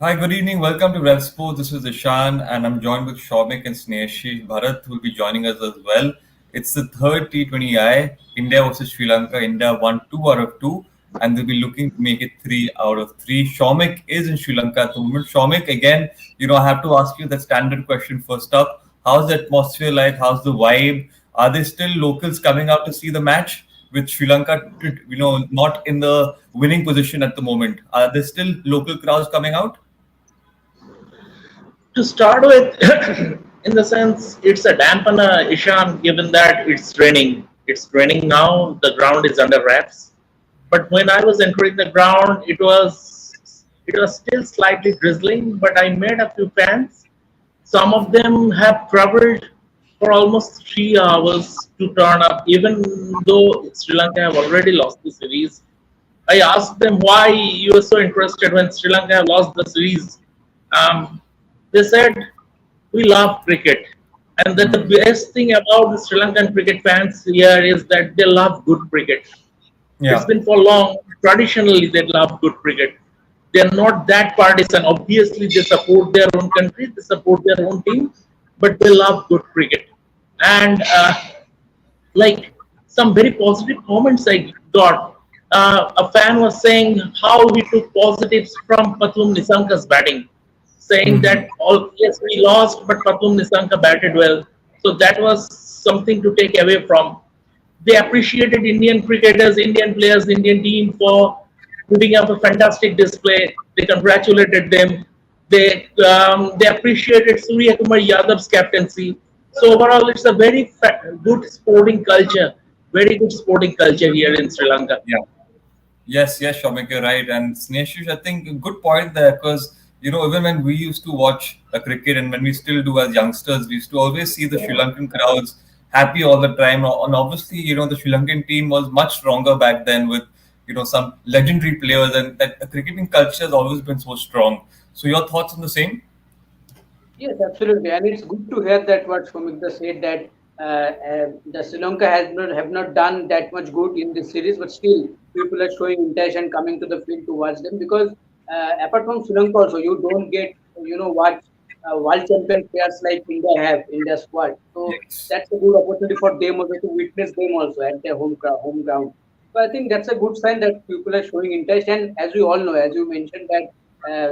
Hi, good evening. Welcome to Rev Sports. This is Ishan, and I'm joined with Shomik and Snehashi. Bharat will be joining us as well. It's the third T20I, India versus Sri Lanka. India won 2 out of 2, and they'll be looking to make it 3 out of 3. Shomik is in Sri Lanka at the moment. Shomik, again, I have to ask you the standard question first up. How's the atmosphere like? How's the vibe? Are there still locals coming out to see the match? With Sri Lanka, not in the winning position at the moment. Are there still local crowds coming out? To start with, in the sense, it's a dampener, Ishan, given that it's raining. It's raining now, the ground is under wraps. But when I was entering the ground, it was still slightly drizzling, but I made a few fans. Some of them have traveled for almost 3 hours to turn up, even though Sri Lanka have already lost the series. I asked them why you were so interested when Sri Lanka have lost the series. Um, they said we love cricket, and that the Hmm. best thing about the Sri Lankan cricket fans here is that they love good cricket. It's Yeah. been for long. Traditionally, they love good cricket. They're not that partisan. Obviously, they support their own country, they support their own team, but they love good cricket. And like some very positive comments I got. A fan was saying how he took positives from Patum Nisanka's batting, saying Hmm. that all yes we lost, but Patum Nisanka batted well. So that was something to take away from. They appreciated Indian cricketers, Indian players, Indian team for putting up a fantastic display. They congratulated them. They appreciated Surya Kumar Yadav's captaincy. So overall, it's a very good sporting culture, very good sporting culture here in Sri Lanka. Yeah. Yes, yes, Shomik, you're right. And Sneshish, I think a good point there because, even when we used to watch cricket and when we still do as youngsters, we used to always see the Sri Lankan crowds happy all the time. And obviously, the Sri Lankan team was much stronger back then with, some legendary players, and that the cricketing culture has always been so strong. So, your thoughts on the same? Yes, absolutely, and it's good to hear that what Sumikta said that the Sri Lanka has not have not done that much good in this series, but still people are showing interest and coming to the field to watch them because apart from Sri Lanka also you don't get watch world champion players like India have in their squad, so Yes. that's a good opportunity for them also to witness them also at their home ground. So I think that's a good sign that people are showing interest, and as we all know, as you mentioned that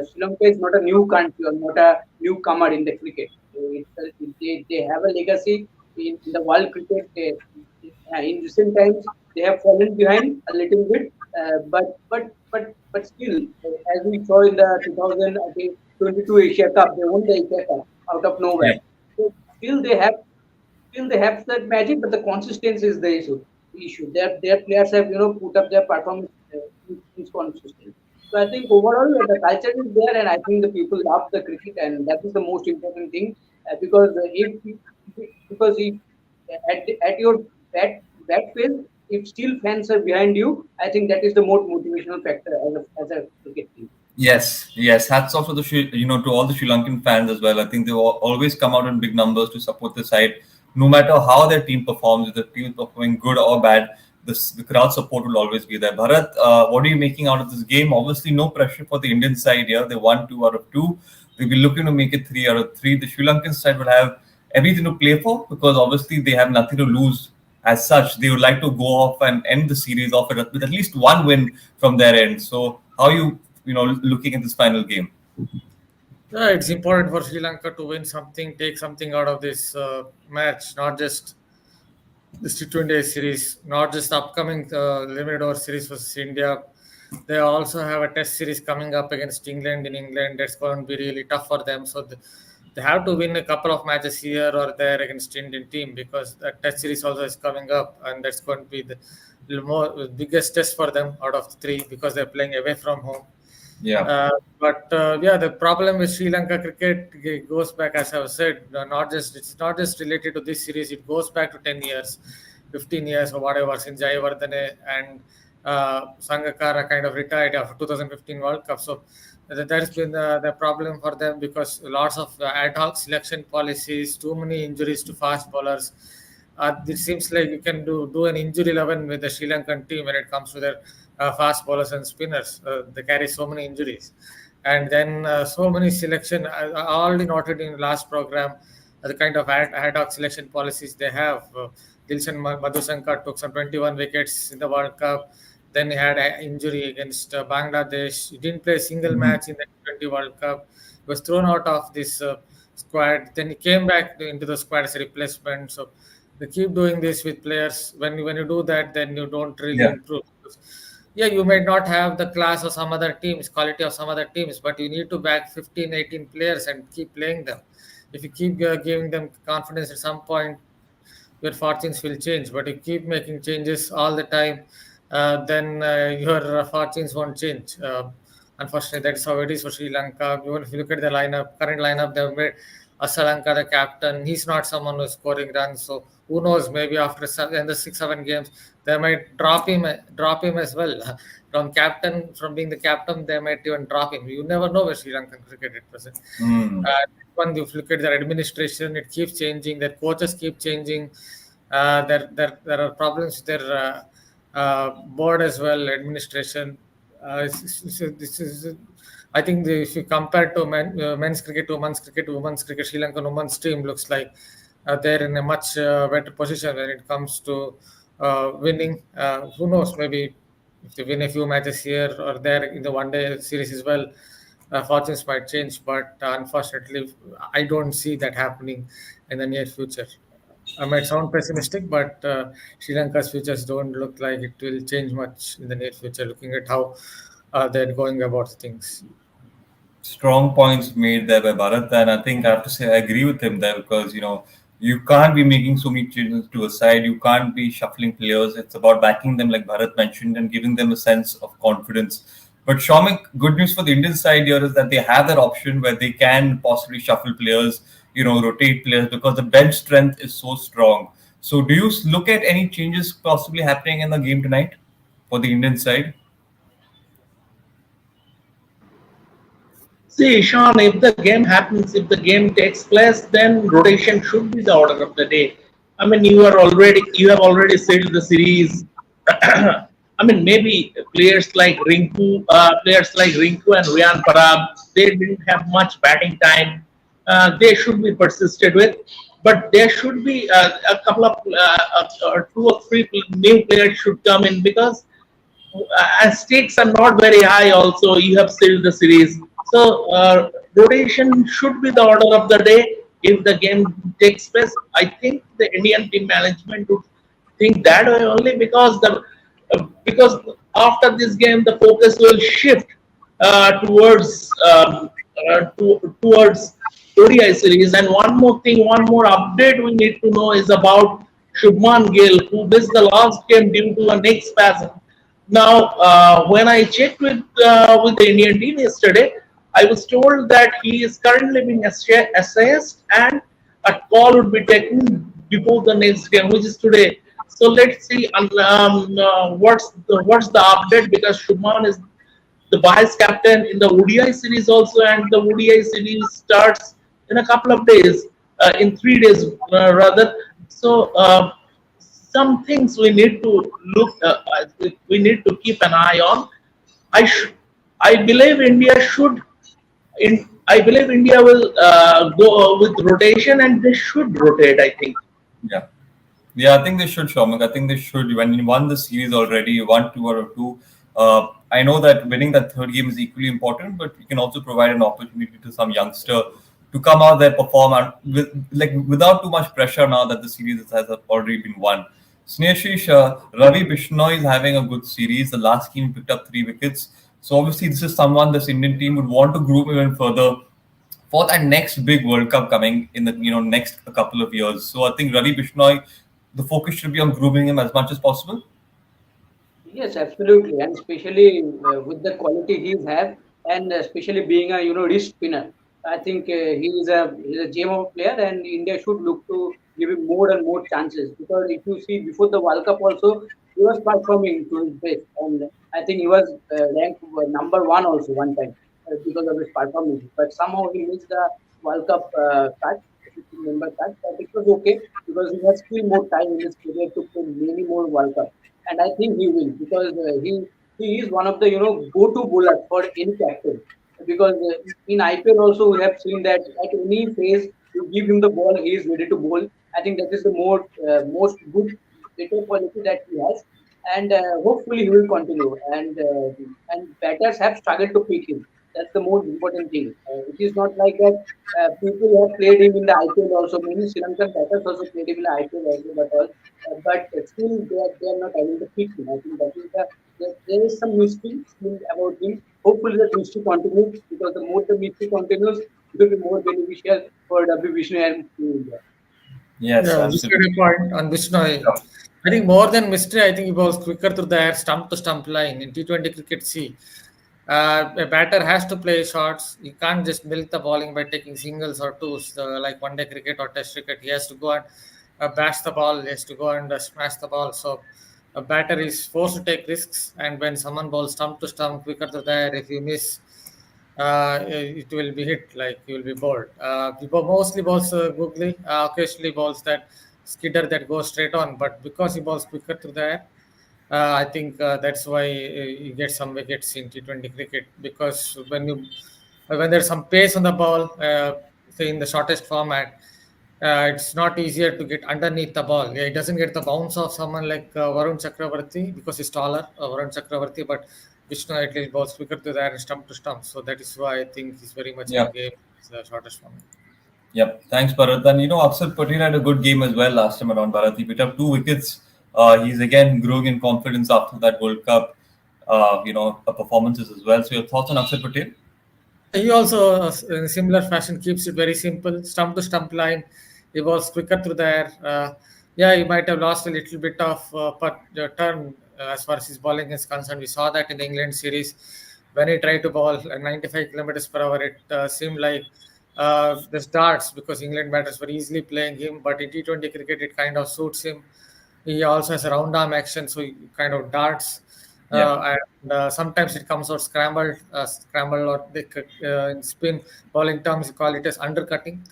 Sri Lanka is not a new country or not a newcomer in the cricket. They have a legacy in the world cricket. In recent times, they have fallen behind a little bit, but still, as we saw in the 2022 Asia Cup, they won the Asia Cup out of Yeah. nowhere. So still they have that magic, but the consistency is the issue. Their players have put up their performance inconsistent. So I think overall the culture is there, and I think the people love the cricket, and that is the most important thing. Because if at your bat phase, if still fans are behind you, I think that is the most motivational factor as a cricket team. Yes, yes. Hats off to to all the Sri Lankan fans as well. I think they always come out in big numbers to support the side, no matter how their team performs. If the team is performing good or bad, the crowd support will always be there. Bharat, what are you making out of this game? Obviously, no pressure for the Indian side here. They won 2 out of 2. They'll be looking to make it 3 out of 3. The Sri Lankan side will have everything to play for because obviously they have nothing to lose as such. They would like to go off and end the series off with at least one win from their end. So, how are you looking at this final game? Yeah, it's important for Sri Lanka to win something, take something out of this match, not just this T20 series, not just the upcoming limited over series versus India. They also have a test series coming up against England in England. That's going to be really tough for them. So they have to win a couple of matches here or there against Indian team because the test series also is coming up, and that's going to be the biggest test for them out of the three because they're playing away from home. Yeah. But yeah, the problem with Sri Lanka cricket goes back, as I have said, not just it's not just related to this series. It goes back to 10 years, 15 years, or whatever since Jayawardene and Sangakkara kind of retired after 2015 World Cup. So that's been the problem for them because lots of ad hoc selection policies, too many injuries to fast bowlers. It seems like you can do an injury 11 with the Sri Lankan team when it comes to their fast bowlers and spinners. They carry so many injuries, And then so many selection. I already noted in last program the kind of ad hoc selection policies they have. Dilshan Madhusankar took some 21 wickets in the World Cup. Then he had an injury against Bangladesh. He didn't play a single Mhm. match in the 20 World Cup. He was thrown out of this squad. Then he came back into the squad as a replacement. So they keep doing this with players. When you do that, then you don't really Yeah. improve. Yeah, you may not have the class of some other teams, quality of some other teams, but you need to back 15, 18 players and keep playing them. If you keep giving them confidence, at some point your fortunes will change. But you keep making changes all the time, then your fortunes won't change. Unfortunately, that's how it is for Sri Lanka. Even if you look at the current lineup, they've made Asalanka the captain. He's not someone who's scoring runs. So who knows? Maybe after in the 6, 7 games, they might drop him as well. From being the captain, they might even drop him. You never know with Sri Lankan cricket at present. Mm. One, if you look at their administration, it keeps changing. Their coaches keep changing. There are problems with their board as well, administration. This is, I think, if you compare to men's cricket to women's cricket, Sri Lankan women's team looks like they're in a much better position when it comes to winning. Who knows? Maybe if they win a few matches here or there in the one day series as well, fortunes might change. But unfortunately, I don't see that happening in the near future. I might sound pessimistic, but Sri Lanka's futures don't look like it will change much in the near future, looking at how they're going about things. Strong points made there by Bharat, and I think I have to say I agree with him there because you can't be making so many changes to a side. You can't be shuffling players. It's about backing them, like Bharat mentioned, and giving them a sense of confidence. But Shomik, good news for the Indian side here is that they have that option where they can possibly shuffle players, rotate players because the bench strength is so strong. So, do you look at any changes possibly happening in the game tonight for the Indian side? See, Sean, if the game happens, if the game takes place, then rotation should be the order of the day. I mean, you have already sailed the series. I mean, maybe players like Rinku and Rian Parab, they didn't have much batting time. They should be persisted with, but there should be a couple of two or three new players should come in because as stakes are not very high also you have sealed the series, so rotation should be the order of the day if the game takes place. I think the Indian team management would think that way only because after this game the focus will shift towards ODI series. And one more thing, one more update we need to know is about Shubman Gill, who missed the last game due to a neck spasm. Now, when I checked with the Indian team yesterday, I was told that he is currently being assessed and a call would be taken before the next game, which is today. So let's see what's the update, because Shubman is the vice captain in the ODI series also, and the ODI series starts in a couple of days, in 3 days rather. So some things we need to we need to keep an eye on. I sh- I believe India should. I believe India will go with rotation, and they should rotate. I think. Yeah. Yeah, I think they should, Shomik. I think they should. When you won the series already, you won two out of two. I know that winning that third game is equally important, but you can also provide an opportunity to some youngster to come out there, perform, and without too much pressure now that the series has already been won. Snehashish, Ravi Bishnoi is having a good series. The last game he picked up 3 wickets. So obviously, this is someone this Indian team would want to groom even further for that next big World Cup coming in the next couple of years. So I think Ravi Bishnoi, the focus should be on grooming him as much as possible. Yes, absolutely, and especially with the quality he's have, and especially being a wrist spinner, I think he's a gem of a player, and India should look to give him more and more chances, because if you see before the World Cup also he was performing to his best, and I think he was ranked number one also one time because of his performance. But somehow he missed the World Cup cut, 15 member cut, but it was okay because he has still more time in his career to play many more World Cup, and I think he will, because he is one of the go-to bowlers for any captain. because in IPL also we have seen that at any phase you give him the ball, he is ready to bowl. I think that is the most good better quality that he has, and hopefully he will continue. And batters have struggled to pick him. That's the most important thing. It is not like that. People have played him in the IPL also. Many Sri Lankan batters also played him in the IPL also, but still they are not able to pick him. I think that is there is some mystery still about him. Hopefully that mystery continues, because the more the mystery continues, it will be more beneficial for W Vishnu and Team India. Yes, Yeah, you absolutely. made a point on Vishnu. I think more than mystery, I think he was quicker through the air, stump to stump line in T20 cricket. See, a batter has to play shots. You can't just milk the bowling by taking singles or twos, like one day cricket or test cricket. He has to go and bash the ball. He has to go and smash the ball. So a batter is forced to take risks. And when someone bowls stump to stump, quicker to the air, if you miss, it will be hit, like you will be bowled. People mostly balls googly, occasionally balls that skidder that goes straight on, but because he balls quicker through the air, I think that's why you get some wickets in T20 cricket, because when there's some pace on the ball, say in the shortest format, it's not easier to get underneath the ball. Yeah, it doesn't get the bounce of someone like Varun Chakravarti because he's taller, Varun Chakravarti, but Vishnu at least balls quicker to the air and stump to stump. So that is why I think he's very much in the Yeah. game. It's the shortest format. Yep. Thanks, Bharat. And Aksar Patel had a good game as well last time around, Bharat. He picked up 2 wickets. He's again growing in confidence after that World Cup, performances as well. So your thoughts on Aksar Patel? He also, in a similar fashion, keeps it very simple, stump to stump line. He was quicker through the air. Yeah, he might have lost a little bit of turn as far as his bowling is concerned. We saw that in the England series when he tried to bowl at 95 kilometers per hour. It seemed like the starts, because England batters were easily playing him. But in T20 cricket, it kind of suits him. He also has a round arm action, so he kind of darts. Yeah. And sometimes it comes out scramble, or in spin bowling terms, you call it as undercutting,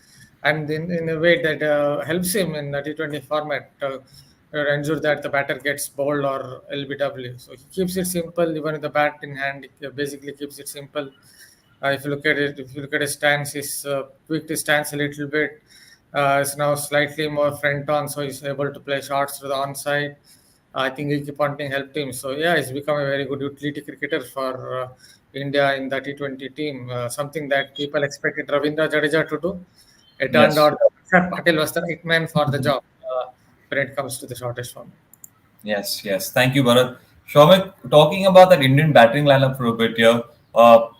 and in a way that helps him in the T20 format, ensure that the batter gets bowled or LBW. So he keeps it simple, even with the bat in hand. He basically keeps it simple. If you look at his stance, he's tweaked his stance a little bit. Is now slightly more front on, so he's able to play shots to the onside. I think Ricky Ponting helped him. So yeah, he's become a very good utility cricketer for India in the T20 team. Something that people expected Ravindra Jadeja to do. It turned Yes. out that Patel was the right man for the job when it comes to the shortest form. Yes, yes. Thank you, Bharat. Shomik, talking about that Indian batting lineup for a bit here. A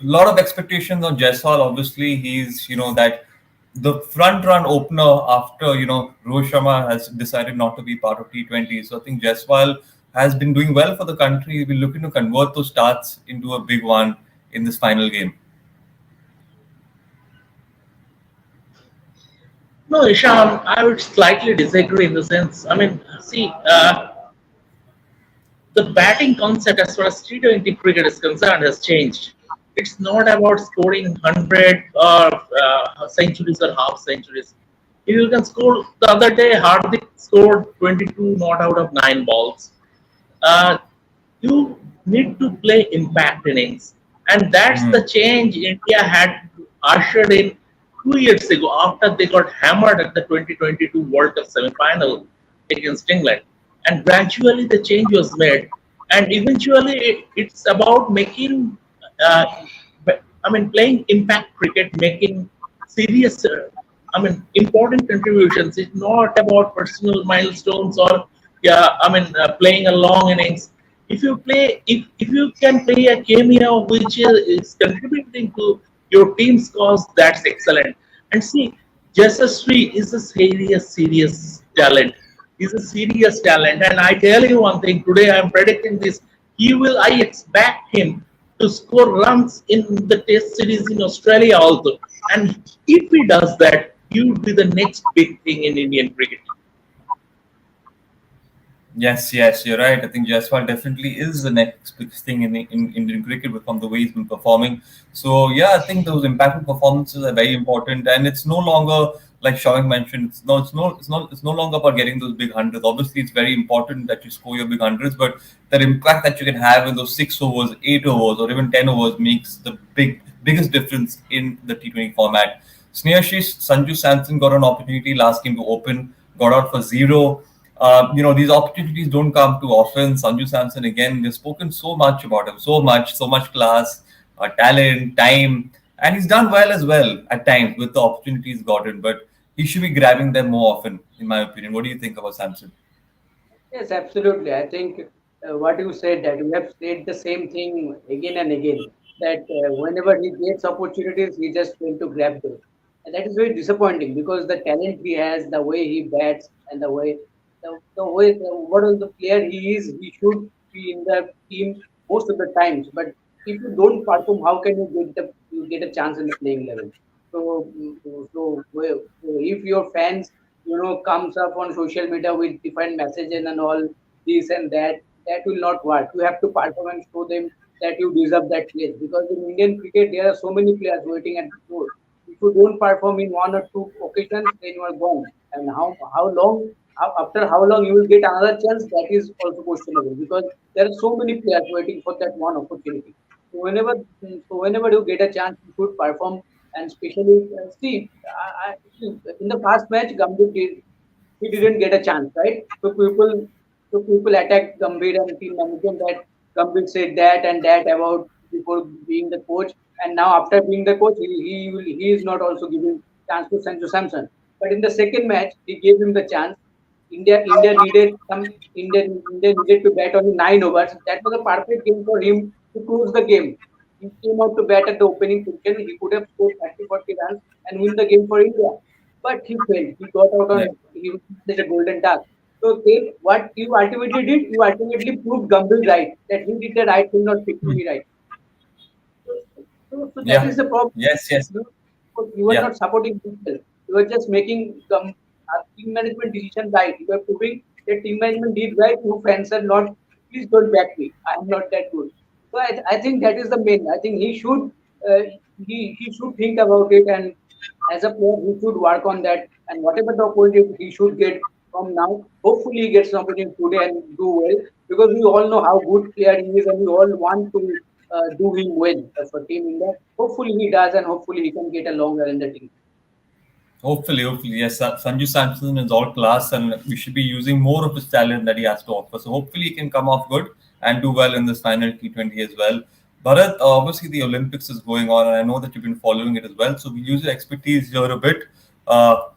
lot of expectations on Jaiswal. Obviously, he's that the front run opener after Rohit Sharma has decided not to be part of T20. So I think Jaiswal has been doing well for the country. He'll be looking to convert those starts into a big one in this final game. No, Isham, I would slightly disagree in the sense. I mean, see, the batting concept as far as T20 cricket is concerned has changed. It's not about scoring 100 or centuries or half centuries. If you can score, the other day Hardik scored 22 not out of 9 balls. Uh, you need to play impact innings, and that's Mm. the change India had ushered in 2 years ago after they got hammered at the 2022 World Cup semi-final against England. And gradually the change was made, and eventually it's about making, uh, playing impact cricket, making serious, important contributions. It's not about personal milestones or, yeah, playing a long innings. If you can play a cameo which is contributing to your team's cause, that's excellent. And see, Jasasri is a serious talent. He's a serious talent, and I tell you one thing. Today, I am predicting this. He will. I expect him to score runs in the Test series in Australia also. And if he does that, he would be the next big thing in Indian cricket. Yes, you're right. I think Jaiswal definitely is the next big thing in Indian cricket from the way he's been performing. So yeah, I think those impactful performances are very important, and it's no longer like Shavik mentioned. It's no longer about getting those big hundreds. Obviously, it's very important that you score your big hundreds, but the impact that you can have in those 6 overs, 8 overs, or even 10 overs makes the biggest difference in the T20 format. Sneashish Sanju Samson got an opportunity last game to open, got out for zero. These opportunities don't come too often. Sanju Samson, again, we've spoken so much about him, so much class, talent, time, and he's done well as well at times with the opportunities gotten. But he should be grabbing them more often, in my opinion. What do you think about Samson? Yes, absolutely. I think what you said, that we have said the same thing again and again, that whenever he gets opportunities, he just fails to grab them. And that is very disappointing because the talent he has, the way he bats, and what is the player he is, he should be in the team most of the times. But if you don't perform, how can you get a chance in the playing level? So if your fans comes up on social media with different messages and all this and that, that will not work. You have to perform and show them that you deserve that place, because in Indian cricket there are so many players waiting at the door. If you don't perform in one or two occasions, then you are gone. And how long, after how long you will get another chance, that is also questionable, because there are so many players waiting for that one opportunity. So whenever you get a chance, you should perform. And especially, in the past match, Gambhir he didn't get a chance, right? So people attacked Gambhir and team management, that Gambhir said that and that about before being the coach, and now after being the coach, he is not also giving chance to Sanju Samson. But in the second match, he gave him the chance. India needed to bat only 9 overs. That was a perfect game for him to close the game. He came out to bat at the opening position. He could have scored 30, 40 runs and win the game for India. But he failed. He got out Yeah. on he was a golden duck. So what you ultimately did, you ultimately proved Gambhir right, that he did the right thing, not picking me right. So that Yeah. is the problem. Yes. You, you were Yeah. not supporting people. You were just making team management decision right. You were proving that team management did right. You fans are not. Please don't back me. I am not that good. So I think that is the main. I think uh, he should think about it, and as a player he should work on that. And whatever the opportunity he should get from now, hopefully he gets an opportunity today and do well, because we all know how good player he is, and we all want to do him well for Team India. Hopefully he does, and hopefully he can get a long run in the team. Hopefully, yes. Sanju Samson is all class, and we should be using more of his talent that he has to offer. So hopefully, he can come off good and do well in this final T20 as well. Bharat, obviously the Olympics is going on, and I know that you've been following it as well. So we use your expertise here a bit. Uh,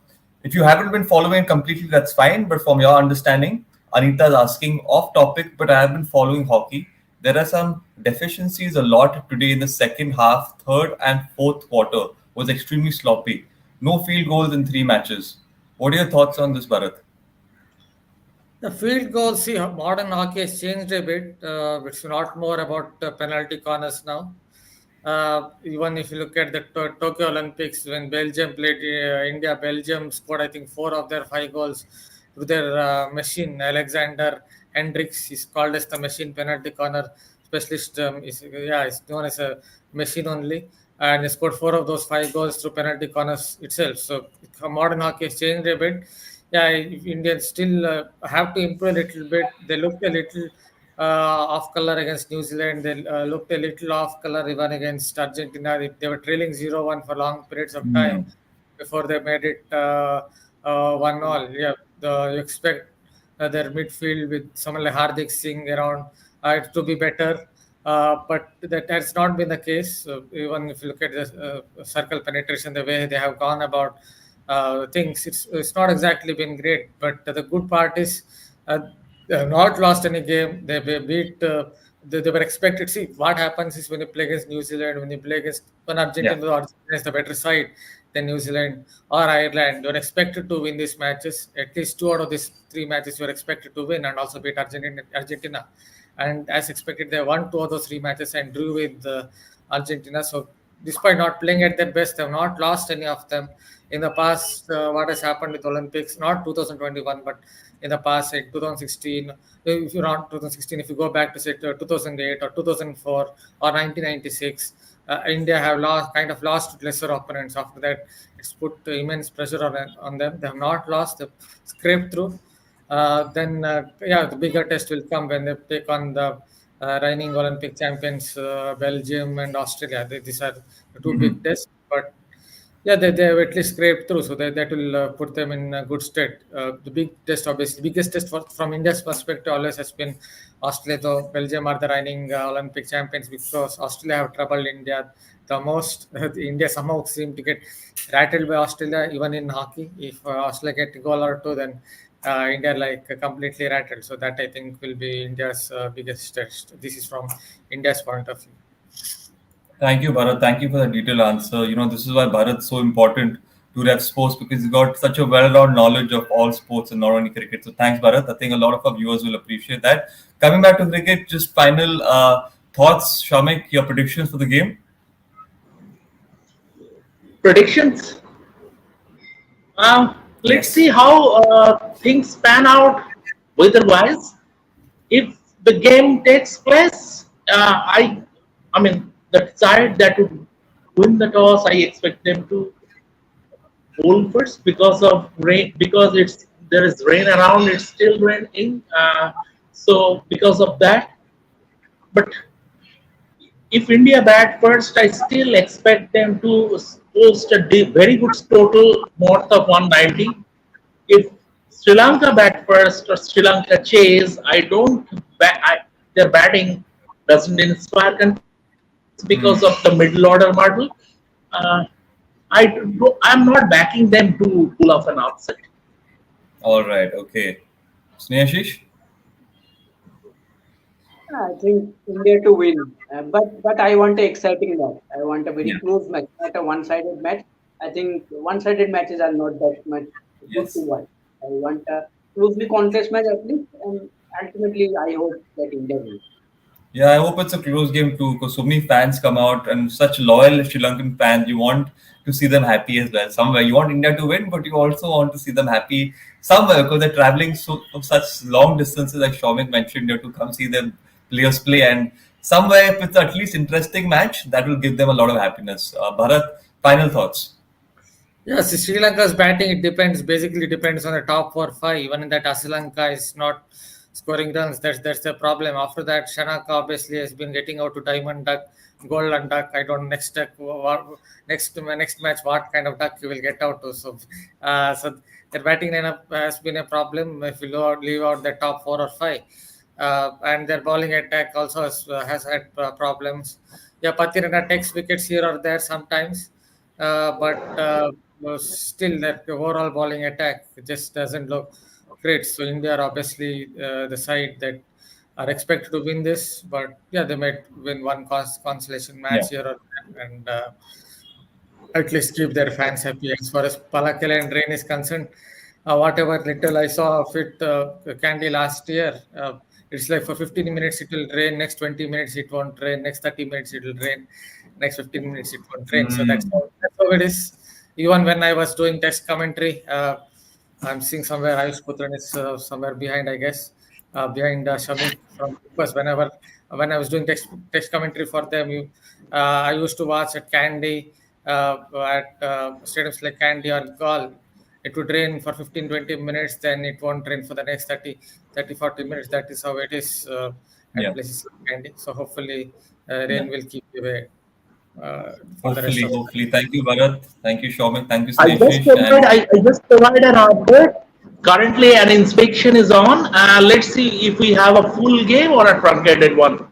if you haven't been following it completely, that's fine. But from your understanding, Anita is asking off topic, but I have been following hockey. There are some deficiencies a lot today in the second half, third and fourth quarter was extremely sloppy. No field goals in 3 matches. What are your thoughts on this, Bharat? The field goal, see, modern hockey has changed a bit. It's not more about penalty corners now. Even if you look at the Tokyo Olympics, when Belgium played India, Belgium scored, I think, 4 of their 5 goals through their machine. Alexander Hendricks is called as the machine penalty corner specialist. It's known as a machine only. And he scored 4 of those 5 goals through penalty corners itself. So modern hockey has changed a bit. Yeah, Indians still have to improve a little bit. They looked a little off color against New Zealand. They looked a little off color even against Argentina. They were trailing 0-1 for long periods of time Hmm. before they made it 1-all. Yeah, you expect their midfield with someone like Hardik Singh around it to be better. But that has not been the case. Even if you look at the circle penetration, the way they have gone about things, it's not exactly been great. But the good part is uh, they have not lost any game. They were beat. They were expected. See, what happens is when you play against New Zealand, when you play against when Yeah. Argentina is the better side than New Zealand or Ireland, you're expected to win these matches. At least 2 out of these 3 matches you're expected to win and also beat Argentina. And as expected, they won 2 of those 3 matches and drew with Argentina. So despite not playing at their best, they have not lost any of them. In the past, what has happened with Olympics, not 2021, but in the past, say 2016, if you're not 2016, if you go back to say 2008 or 2004 or 1996, India have lost lesser opponents. After that, it's put immense pressure on them. They have not lost, they've scraped through. Then, yeah, the bigger test will come when they take on the reigning Olympic champions, Belgium and Australia. These are the two Mhm. big tests, but yeah, they have at least scraped through, so that will put them in a good state. The big test, obviously, biggest test from India's perspective always has been Australia. Though Belgium are the reigning Olympic champions, because Australia have troubled India the most. India somehow seem to get rattled by Australia, even in hockey. If Australia get a goal or two, then India like completely rattled. So that I think will be India's biggest test. This is from India's point of view. Thank you, Bharat. Thank you for the detailed answer. This is why Bharat's so important to ref sports, because he's got such a well-rounded knowledge of all sports and not only cricket. So thanks, Bharat. I think a lot of our viewers will appreciate that. Coming back to cricket, just final thoughts, Shamik, your predictions for the game? Predictions. Let's see Yes. how things pan out weather-wise. If the game takes place, I mean, the side that would win the toss, I expect them to bowl first because of rain. Because there is rain around, it's still raining. So because of that, but if India bat first, I still expect them to post a very good total north of 190. If Sri Lanka bat first or Sri Lanka chase, I don't. Their batting doesn't inspire confidence because of the Hmm. middle order model. Uh, I'm not backing them to pull off an upset. All right. Okay. Snehashish? I think India to win, but I want a exciting match. I want a Yeah. very close match, not a one-sided match. I think one-sided matches are not that much good to Yes. watch. I want a closely contest match at least, and ultimately I hope that India wins. Yeah, I hope it's a close game too, because so many fans come out and such loyal Sri Lankan fans. You want to see them happy as well. Somewhere you want India to win, but you also want to see them happy somewhere, because they're traveling so from such long distances, like Shomik mentioned, to come see their players play. And somewhere, if it's at least interesting match, that will give them a lot of happiness. Bharat, final thoughts. Yes, Sri Lanka's batting, it depends, basically depends on the top 4 5. Even in that, Sri Lanka is not scoring runs. That's the problem. After that, Shanaka obviously has been getting out to Diamond Duck, Golden Duck. I don't next duck, next match what kind of duck you will get out to. So their batting lineup has been a problem if you leave out the top 4 or 5. And their bowling attack also has had problems. Yeah, Patirana takes wickets here or there sometimes, but still that overall bowling attack just doesn't look great. So India are obviously the side that are expected to win this, but yeah, they might win one consolation Yeah. match here or there, and at least keep their fans happy. As far as Palakela and Rain is concerned, whatever little I saw of it, Candy last year, it's like for 15 minutes it will rain, next 20 minutes it won't rain, next 30 minutes it will rain, next 15 minutes it won't rain. So Mm. that's how it is. Even when I was doing test commentary, I'm seeing somewhere Ayush Putran is somewhere behind, I guess, behind Shamik from, because whenever when I was doing text commentary for them, I used to watch at Candy, at stadiums like Candy or Gall. It would rain for 15-20 minutes, then it won't rain for the next 30-40 minutes. That is how it is at Yeah. places like Candy. So hopefully, Yeah. rain will keep away for the rest Hopefully, of the hopefully. Thank you, Bharat. Thank you, Shomik. Thank you, I just Snehashish. provide And I just provide an update. Currently, an inspection is on. Let's see if we have a full game or a truncated one.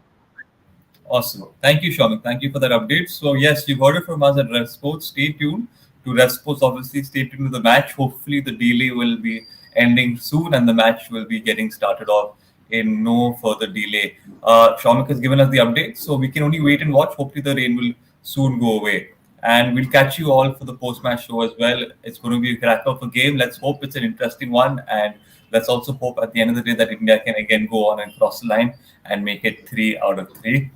awesome. Thank you, Shamik. Thank you for that update. So, yes, you've heard it from us at Ref Sports. Stay tuned to Ref Sports. Obviously, stay tuned to the match. Hopefully, the delay will be ending soon and the match will be getting started off in no further delay. Shamik has given us the update, so we can only wait and watch. Hopefully, the rain will soon go away. And we'll catch you all for the post-match show as well. It's going to be a cracker of a game. Let's hope it's an interesting one, and let's also hope at the end of the day that India can again go on and cross the line and make it 3 out of 3.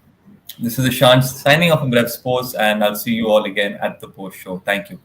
This is Ishan signing off from Rev Sports, and I'll see you all again at the post show. Thank you.